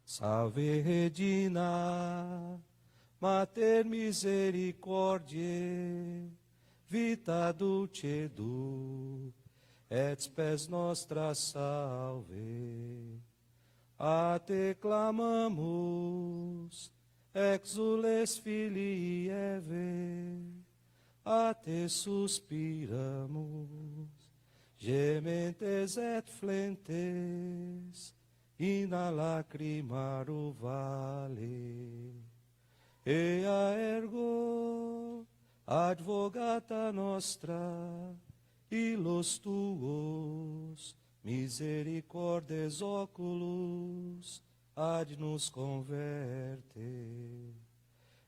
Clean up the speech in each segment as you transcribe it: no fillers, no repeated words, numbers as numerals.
Salve Regina, Mater misericordiae, vita dulcedo, et spes nostra salve. A te clamamus, exules filii Eve, a te suspiramus, gementes et flentes, in a lacrimarum vale. Ea ergo, advogata nostra, illos tuos, misericordes oculos, ad nos converte.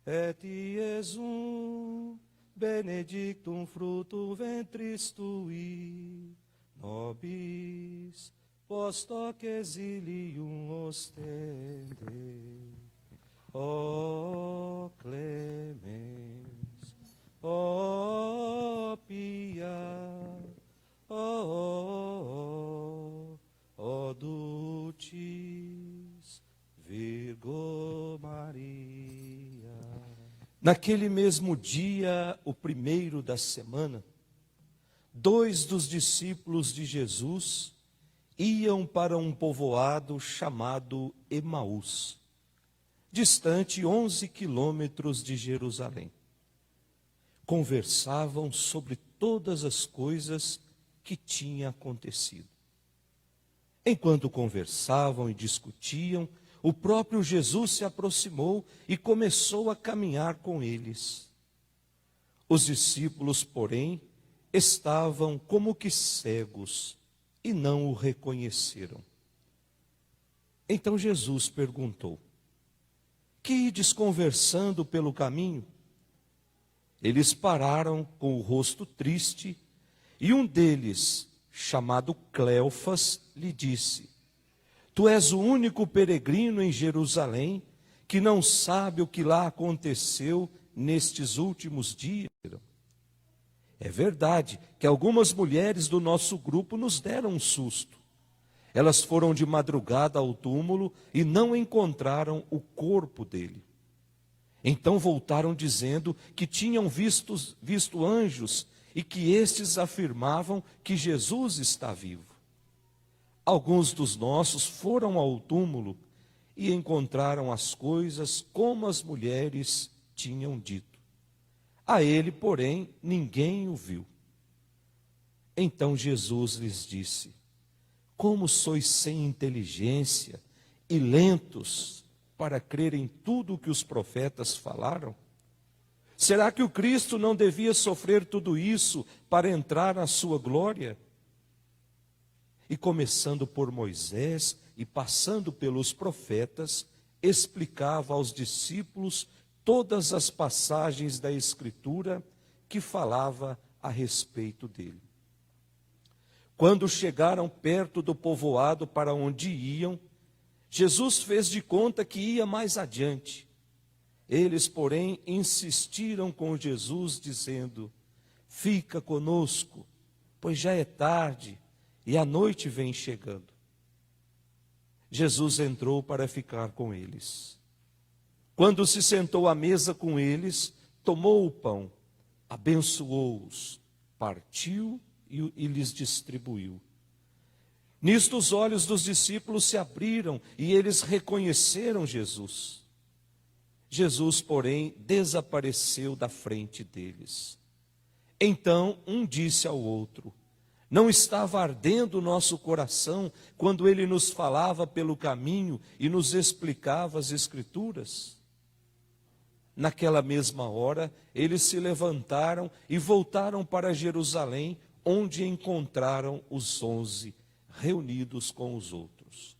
Et Iesum benedictum fructum ventris tui, nobis post hoc exilium ostende. O clemens, o pia, o dulcis Virgo Maria. Naquele mesmo dia, o primeiro da semana, 2 dos discípulos de Jesus iam para um povoado chamado Emaús, distante 11 quilômetros de Jerusalém. Conversavam sobre todas as coisas que tinham acontecido. Enquanto conversavam e discutiam, o próprio Jesus se aproximou e começou a caminhar com eles. Os discípulos, porém, estavam como que cegos e não o reconheceram. Então Jesus perguntou: que ides conversando pelo caminho? Eles pararam com o rosto triste, e um deles, chamado Cleofas, lhe disse: tu és o único peregrino em Jerusalém que não sabe o que lá aconteceu nestes últimos dias? É verdade que algumas mulheres do nosso grupo nos deram um susto. Elas foram de madrugada ao túmulo e não encontraram o corpo dele. Então voltaram dizendo que tinham visto anjos e que estes afirmavam que Jesus está vivo. Alguns dos nossos foram ao túmulo e encontraram as coisas como as mulheres tinham dito. A ele, porém, ninguém o viu. Então Jesus lhes disse: como sois sem inteligência e lentos para crer em tudo o que os profetas falaram? Será que o Cristo não devia sofrer tudo isso para entrar na sua glória? E começando por Moisés e passando pelos profetas, explicava aos discípulos todas as passagens da Escritura que falava a respeito dele. Quando chegaram perto do povoado para onde iam, Jesus fez de conta que ia mais adiante. Eles, porém, insistiram com Jesus, dizendo: fica conosco, pois já é tarde e a noite vem chegando. Jesus entrou para ficar com eles. Quando se sentou à mesa com eles, tomou o pão, abençoou-os, partiu e lhes distribuiu. Nisto os olhos dos discípulos se abriram e eles reconheceram Jesus. Jesus, porém, desapareceu da frente deles. Então um disse ao outro: não estava ardendo o nosso coração quando ele nos falava pelo caminho e nos explicava as Escrituras? Naquela mesma hora, eles se levantaram e voltaram para Jerusalém, onde encontraram os 11 reunidos com os outros.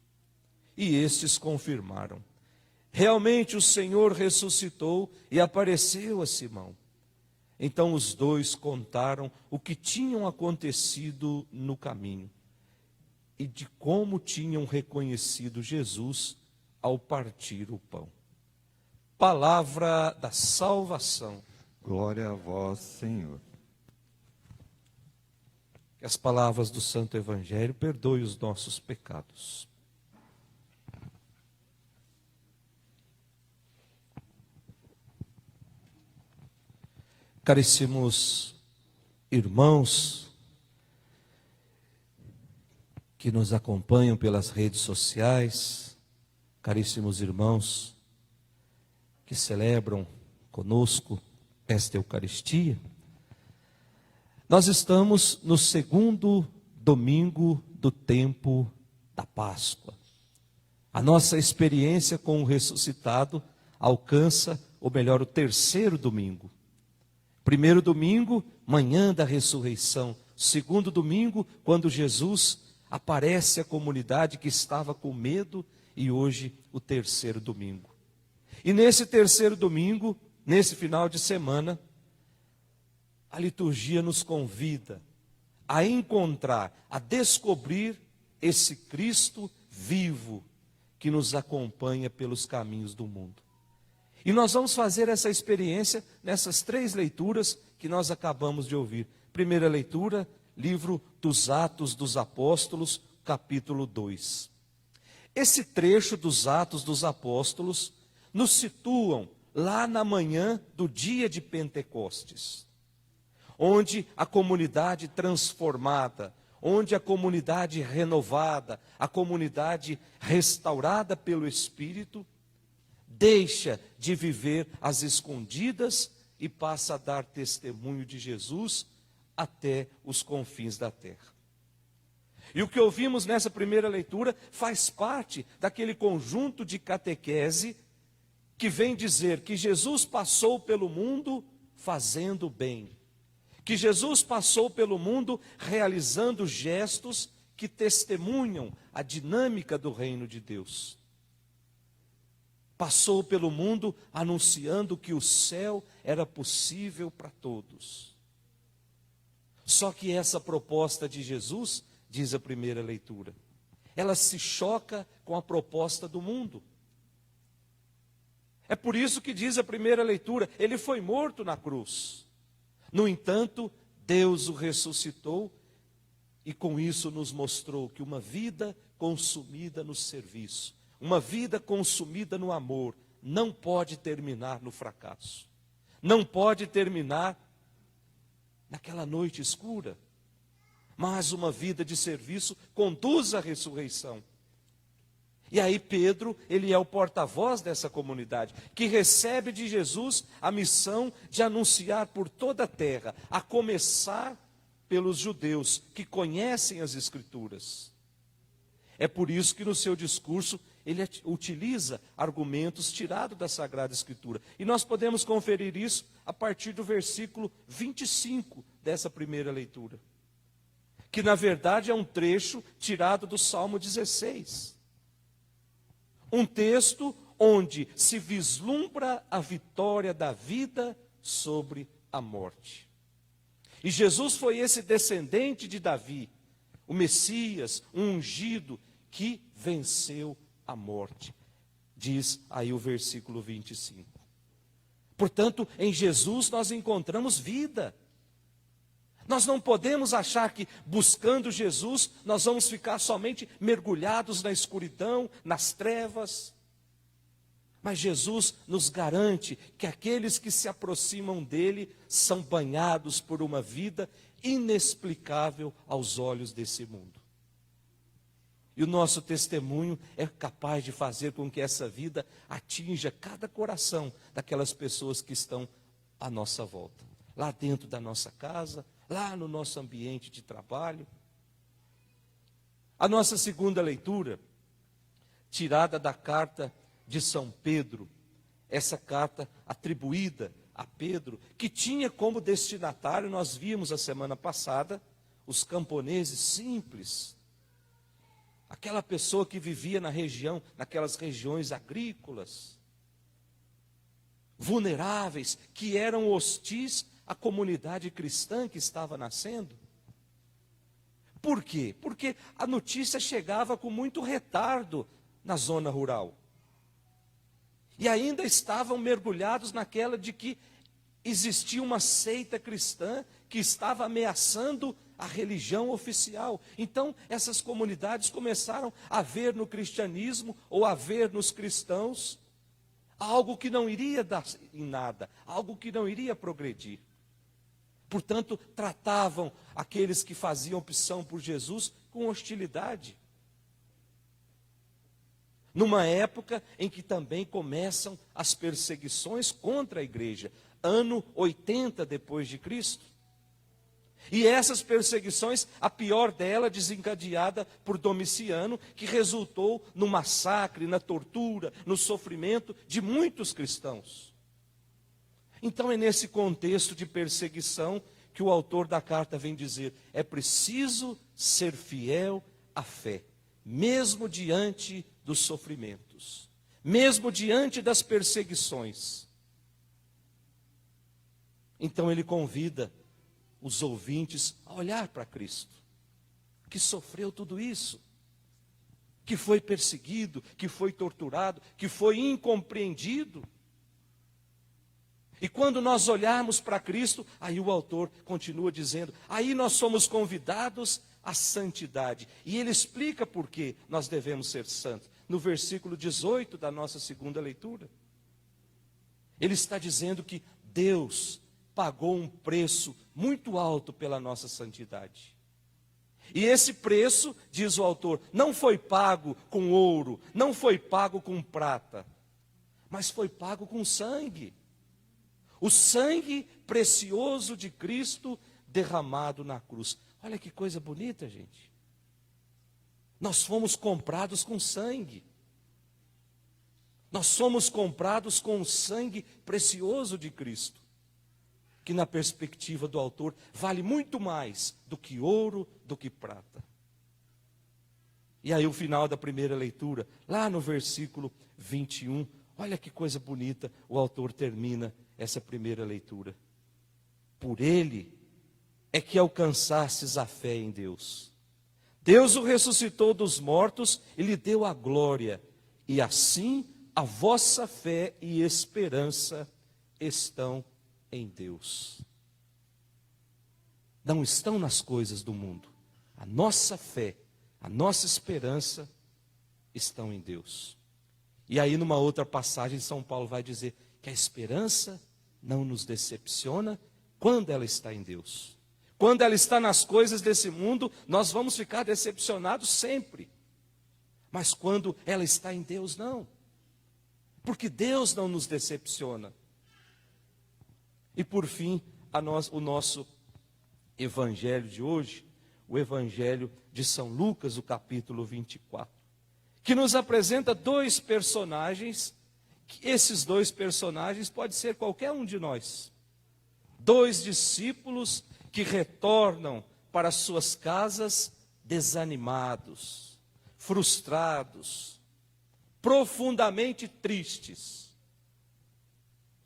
E estes confirmaram: realmente o Senhor ressuscitou e apareceu a Simão. Então os dois contaram o que tinham acontecido no caminho e de como tinham reconhecido Jesus ao partir o pão. Palavra da salvação. Glória a vós, Senhor. Que as palavras do Santo Evangelho perdoem os nossos pecados. Caríssimos irmãos que nos acompanham pelas redes sociais, caríssimos irmãos que celebram conosco esta Eucaristia, nós estamos no segundo domingo do tempo da Páscoa. A nossa experiência com o ressuscitado alcança, ou melhor, o terceiro domingo. Primeiro domingo, manhã da ressurreição. Segundo domingo, quando Jesus aparece à comunidade que estava com medo. E hoje, o terceiro domingo. E nesse terceiro domingo, nesse final de semana, a liturgia nos convida a encontrar, a descobrir esse Cristo vivo que nos acompanha pelos caminhos do mundo. E nós vamos fazer essa experiência nessas três leituras que nós acabamos de ouvir. Primeira leitura, livro dos Atos dos Apóstolos, capítulo 2. Esse trecho dos Atos dos Apóstolos nos situam lá na manhã do dia de Pentecostes, onde a comunidade transformada, onde a comunidade renovada, a comunidade restaurada pelo Espírito, deixa de viver às escondidas e passa a dar testemunho de Jesus até os confins da terra. E o que ouvimos nessa primeira leitura faz parte daquele conjunto de catequese que vem dizer que Jesus passou pelo mundo fazendo bem, que Jesus passou pelo mundo realizando gestos que testemunham a dinâmica do reino de Deus. Passou pelo mundo anunciando que o céu era possível para todos. Só que essa proposta de Jesus, diz a primeira leitura, ela se choca com a proposta do mundo. É por isso que diz a primeira leitura, ele foi morto na cruz. No entanto, Deus o ressuscitou e com isso nos mostrou que uma vida consumida no serviço, uma vida consumida no amor, não pode terminar no fracasso. Não pode terminar naquela noite escura. Mas uma vida de serviço conduz à ressurreição. E aí Pedro, ele é o porta-voz dessa comunidade, que recebe de Jesus a missão de anunciar por toda a terra, a começar pelos judeus que conhecem as Escrituras. É por isso que no seu discurso ele utiliza argumentos tirados da Sagrada Escritura. E nós podemos conferir isso a partir do versículo 25 dessa primeira leitura. Que na verdade é um trecho tirado do Salmo 16. Um texto onde se vislumbra a vitória da vida sobre a morte. E Jesus foi esse descendente de Davi, o Messias, um ungido, que venceu a morte. Diz aí o versículo 25. Portanto, em Jesus nós encontramos vida. Nós não podemos achar que buscando Jesus nós vamos ficar somente mergulhados na escuridão, nas trevas. Mas Jesus nos garante que aqueles que se aproximam dele são banhados por uma vida inexplicável aos olhos desse mundo. E o nosso testemunho é capaz de fazer com que essa vida atinja cada coração daquelas pessoas que estão à nossa volta. Lá dentro da nossa casa, lá no nosso ambiente de trabalho. A nossa segunda leitura, tirada da carta de São Pedro, essa carta atribuída a Pedro, que tinha como destinatário, nós vimos a semana passada, os camponeses simples, aquela pessoa que vivia na região, naquelas regiões agrícolas, vulneráveis, que eram hostis à comunidade cristã que estava nascendo. Por quê? Porque a notícia chegava com muito retardo na zona rural. E ainda estavam mergulhados naquela de que existia uma seita cristã que estava ameaçando a religião oficial. Então, essas comunidades começaram a ver no cristianismo, ou a ver nos cristãos, algo que não iria dar em nada, algo que não iria progredir. Portanto, tratavam aqueles que faziam opção por Jesus com hostilidade. Numa época em que também começam as perseguições contra a igreja, ano 80 depois de Cristo. E essas perseguições, a pior dela, desencadeada por Domiciano, que resultou no massacre, na tortura, no sofrimento de muitos cristãos. Então é nesse contexto de perseguição que o autor da carta vem dizer: é preciso ser fiel à fé, mesmo diante dos sofrimentos, mesmo diante das perseguições. Então ele convida os ouvintes a olhar para Cristo, que sofreu tudo isso, que foi perseguido, que foi torturado, que foi incompreendido. E quando nós olharmos para Cristo, aí o autor continua dizendo, aí nós somos convidados à santidade. E ele explica por que nós devemos ser santos. No versículo 18 da nossa segunda leitura. Ele está dizendo que Deus pagou um preço muito alto pela nossa santidade. E esse preço, diz o autor, não foi pago com ouro, não foi pago com prata, mas foi pago com sangue. O sangue precioso de Cristo derramado na cruz. Olha que coisa bonita, gente. Nós fomos comprados com sangue. Nós somos comprados com o sangue precioso de Cristo, que na perspectiva do autor vale muito mais do que ouro, do que prata. E aí o final da primeira leitura, lá no versículo 21, olha que coisa bonita, o autor termina essa primeira leitura. Por ele é que alcançastes a fé em Deus. Deus o ressuscitou dos mortos e lhe deu a glória, e assim a vossa fé e esperança estão em Deus. Não estão nas coisas do mundo. A nossa fé, a nossa esperança estão em Deus. E aí numa outra passagem São Paulo vai dizer que a esperança não nos decepciona quando ela está em Deus. Quando ela está nas coisas desse mundo, nós vamos ficar decepcionados sempre. Mas quando ela está em Deus, não. Porque Deus não nos decepciona. E por fim, o nosso evangelho de hoje, o evangelho de São Lucas, o capítulo 24, que nos apresenta dois personagens, que esses dois personagens pode ser qualquer um de nós. Dois discípulos que retornam para suas casas desanimados, frustrados, profundamente tristes,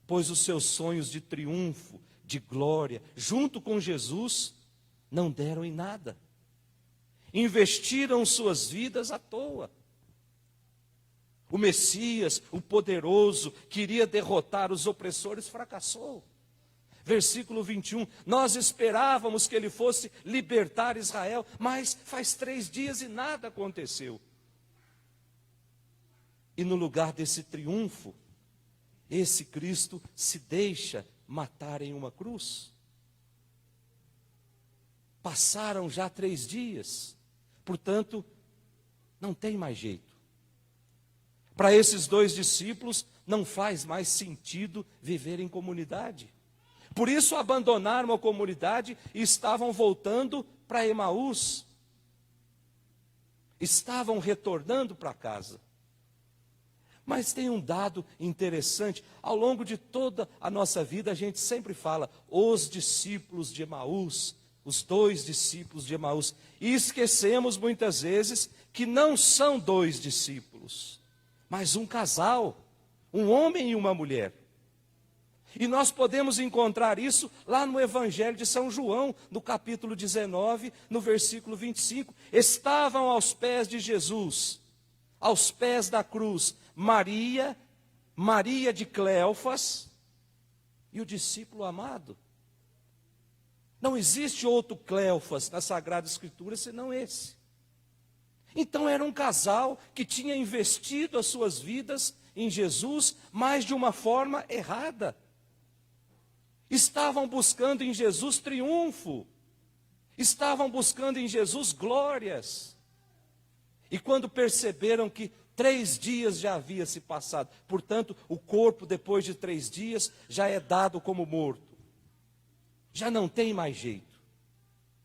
pois os seus sonhos de triunfo, de glória, junto com Jesus, não deram em nada. Investiram suas vidas à toa. O Messias, o poderoso, que iria derrotar os opressores, fracassou. Versículo 21, nós esperávamos que ele fosse libertar Israel, mas faz 3 dias e nada aconteceu. E no lugar desse triunfo, esse Cristo se deixa matar em uma cruz. Passaram já 3 dias, portanto, não tem mais jeito. Para esses dois discípulos, não faz mais sentido viver em comunidade. Por isso abandonaram a comunidade e estavam voltando para Emaús. Estavam retornando para casa. Mas tem um dado interessante, ao longo de toda a nossa vida a gente sempre fala, os discípulos de Emaús, os 2 discípulos de Emaús, e esquecemos muitas vezes que não são 2 discípulos, mas um casal, um homem e uma mulher. E nós podemos encontrar isso lá no Evangelho de São João, no capítulo 19, no versículo 25. Estavam aos pés de Jesus, aos pés da cruz, Maria de Cleofas e o discípulo amado. Não existe outro Cleofas na Sagrada Escritura senão esse. Então era um casal que tinha investido as suas vidas em Jesus, mas de uma forma errada. estavam buscando em Jesus triunfo, estavam buscando em Jesus glórias. E quando perceberam que 3 dias já havia se passado, portanto, o corpo depois de 3 dias já é dado como morto, já não tem mais jeito.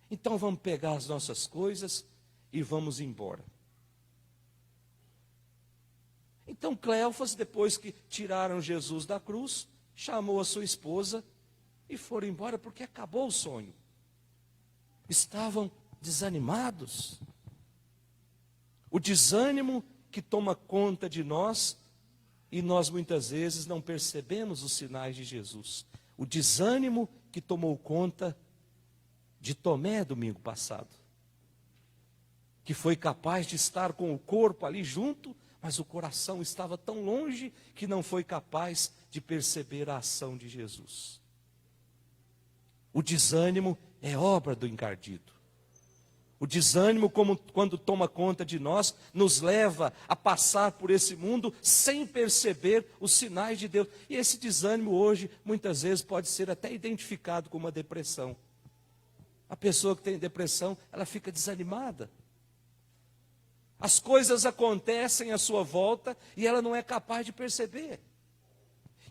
Então vamos pegar as nossas coisas e vamos embora. Então Cleofas, depois que tiraram Jesus da cruz, chamou a sua esposa e foram embora, porque acabou o sonho. Estavam desanimados. O desânimo que toma conta de nós, e nós muitas vezes não percebemos os sinais de Jesus. O desânimo que tomou conta de Tomé domingo passado, que foi capaz de estar com o corpo ali junto, mas o coração estava tão longe que não foi capaz de perceber a ação de Jesus. O desânimo é obra do encardido. O desânimo, quando toma conta de nós, nos leva a passar por esse mundo sem perceber os sinais de Deus. E esse desânimo hoje, muitas vezes, pode ser até identificado com uma depressão. A pessoa que tem depressão, ela fica desanimada. As coisas acontecem à sua volta e ela não é capaz de perceber.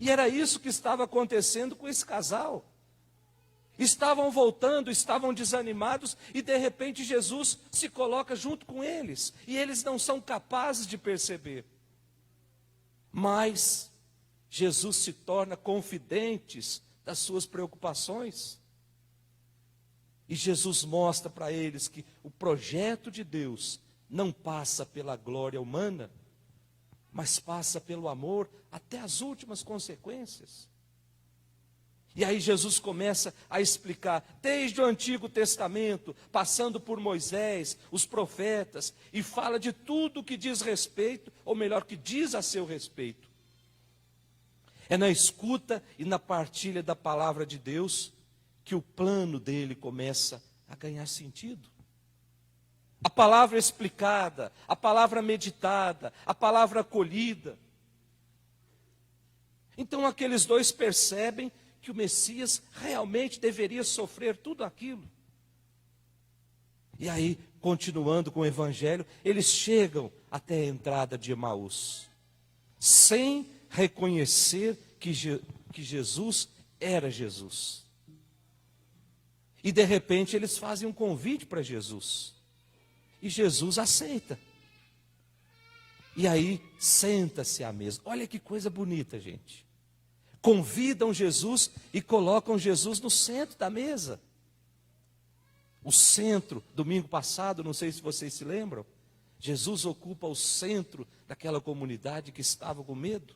E era isso que estava acontecendo com esse casal. Estavam voltando, estavam desanimados e de repente Jesus se coloca junto com eles. E eles não são capazes de perceber. Mas Jesus se torna confidente das suas preocupações. E Jesus mostra para eles que o projeto de Deus não passa pela glória humana, mas passa pelo amor até as últimas consequências. E aí Jesus começa a explicar, desde o Antigo Testamento, passando por Moisés, os profetas, e fala de tudo que diz respeito, ou melhor, que diz a seu respeito. É na escuta e na partilha da palavra de Deus que o plano dele começa a ganhar sentido. A palavra explicada, a palavra meditada, a palavra acolhida. Então aqueles dois percebem que o Messias realmente deveria sofrer tudo aquilo. E aí, continuando com o Evangelho, eles chegam até a entrada de Emaús, sem reconhecer que Jesus era Jesus. E de repente eles fazem um convite para Jesus. E Jesus aceita. E aí, senta-se à mesa. Olha que coisa bonita, gente. Convidam Jesus e colocam Jesus no centro da mesa. O centro, domingo passado, não sei se vocês se lembram, Jesus ocupa o centro daquela comunidade que estava com medo.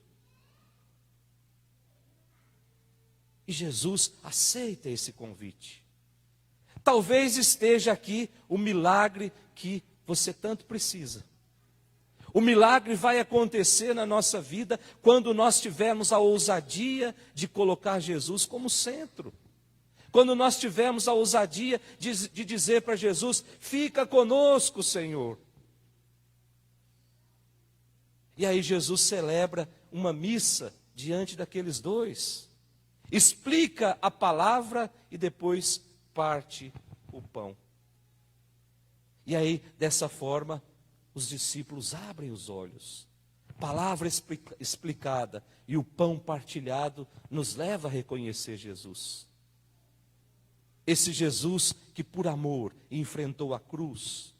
E Jesus aceita esse convite. Talvez esteja aqui o milagre que você tanto precisa. O milagre vai acontecer na nossa vida quando nós tivermos a ousadia de colocar Jesus como centro. Quando nós tivermos a ousadia de dizer para Jesus, fica conosco, Senhor. E aí Jesus celebra uma missa diante daqueles dois. Explica a palavra e depois parte o pão. E aí, dessa forma, os discípulos abrem os olhos. Palavra explicada e o pão partilhado nos leva a reconhecer Jesus. Esse Jesus que por amor enfrentou a cruz,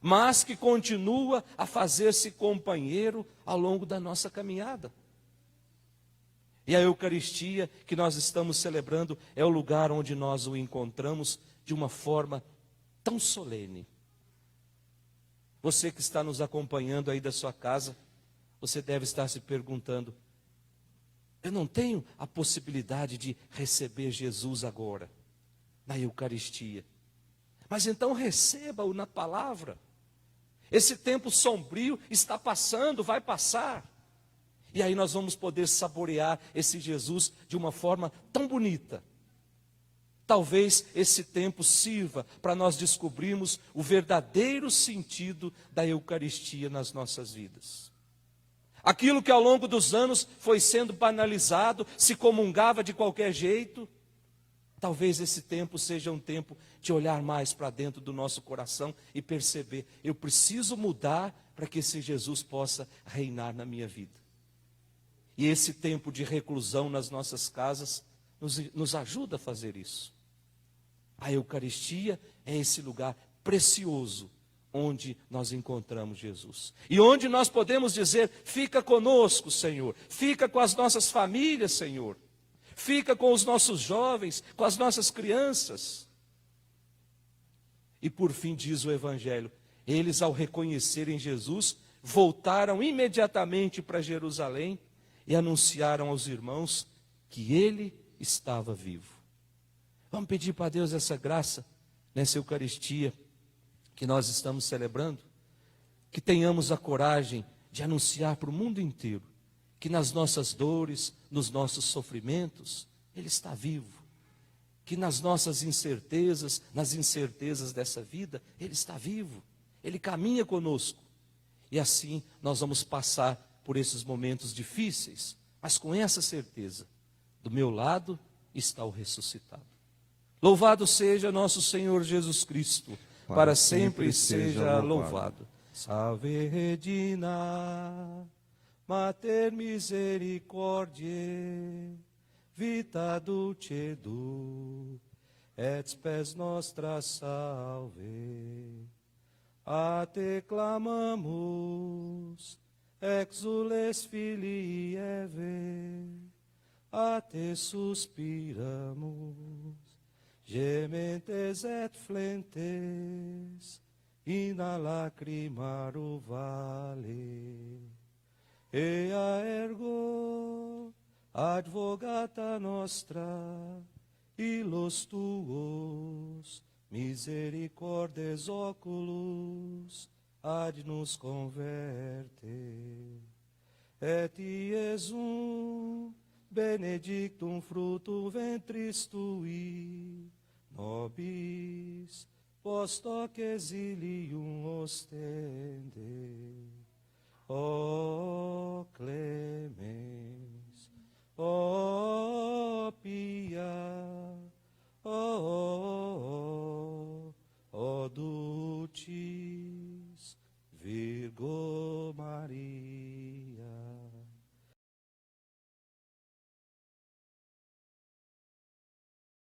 mas que continua a fazer-se companheiro ao longo da nossa caminhada. E a Eucaristia que nós estamos celebrando é o lugar onde nós o encontramos de uma forma tão solene. Você que está nos acompanhando aí da sua casa, você deve estar se perguntando, eu não tenho a possibilidade de receber Jesus agora, na Eucaristia. Mas então receba-o na palavra. Esse tempo sombrio está passando, vai passar. E aí nós vamos poder saborear esse Jesus de uma forma tão bonita. Talvez esse tempo sirva para nós descobrirmos o verdadeiro sentido da Eucaristia nas nossas vidas. Aquilo que ao longo dos anos foi sendo banalizado, se comungava de qualquer jeito, Talvez esse tempo seja um tempo de olhar mais para dentro do nosso coração e perceber, eu preciso mudar para que esse Jesus possa reinar na minha vida. E esse tempo de reclusão nas nossas casas nos ajuda a fazer isso. A Eucaristia é esse lugar precioso onde nós encontramos Jesus. E onde nós podemos dizer, fica conosco, Senhor. Fica com as nossas famílias, Senhor. Fica com os nossos jovens, com as nossas crianças. E por fim diz o Evangelho, eles ao reconhecerem Jesus, voltaram imediatamente para Jerusalém e anunciaram aos irmãos que ele estava vivo. Vamos pedir para Deus essa graça nessa Eucaristia que nós estamos celebrando, que tenhamos a coragem de anunciar para o mundo inteiro que nas nossas dores, nos nossos sofrimentos, Ele está vivo. Que nas nossas incertezas, nas incertezas dessa vida, Ele está vivo. Ele caminha conosco. E assim nós vamos passar por esses momentos difíceis, mas com essa certeza, do meu lado está o ressuscitado. Louvado seja nosso Senhor Jesus Cristo, para sempre seja louvado. Salve Regina, Mater misericordiae, vita dulcedo, et spes nostra salve. A te clamamus, exules filii Eve, a te suspiramus, gementes et flentes, in a lacrimarum vale. Ea ergo, advogata nostra, illos tuos, misericordes oculus, ad nos converte. Et Iesum, benedictum fructum ventris tui, nobis, post hoc exilium ostende. O clemens, o pia, o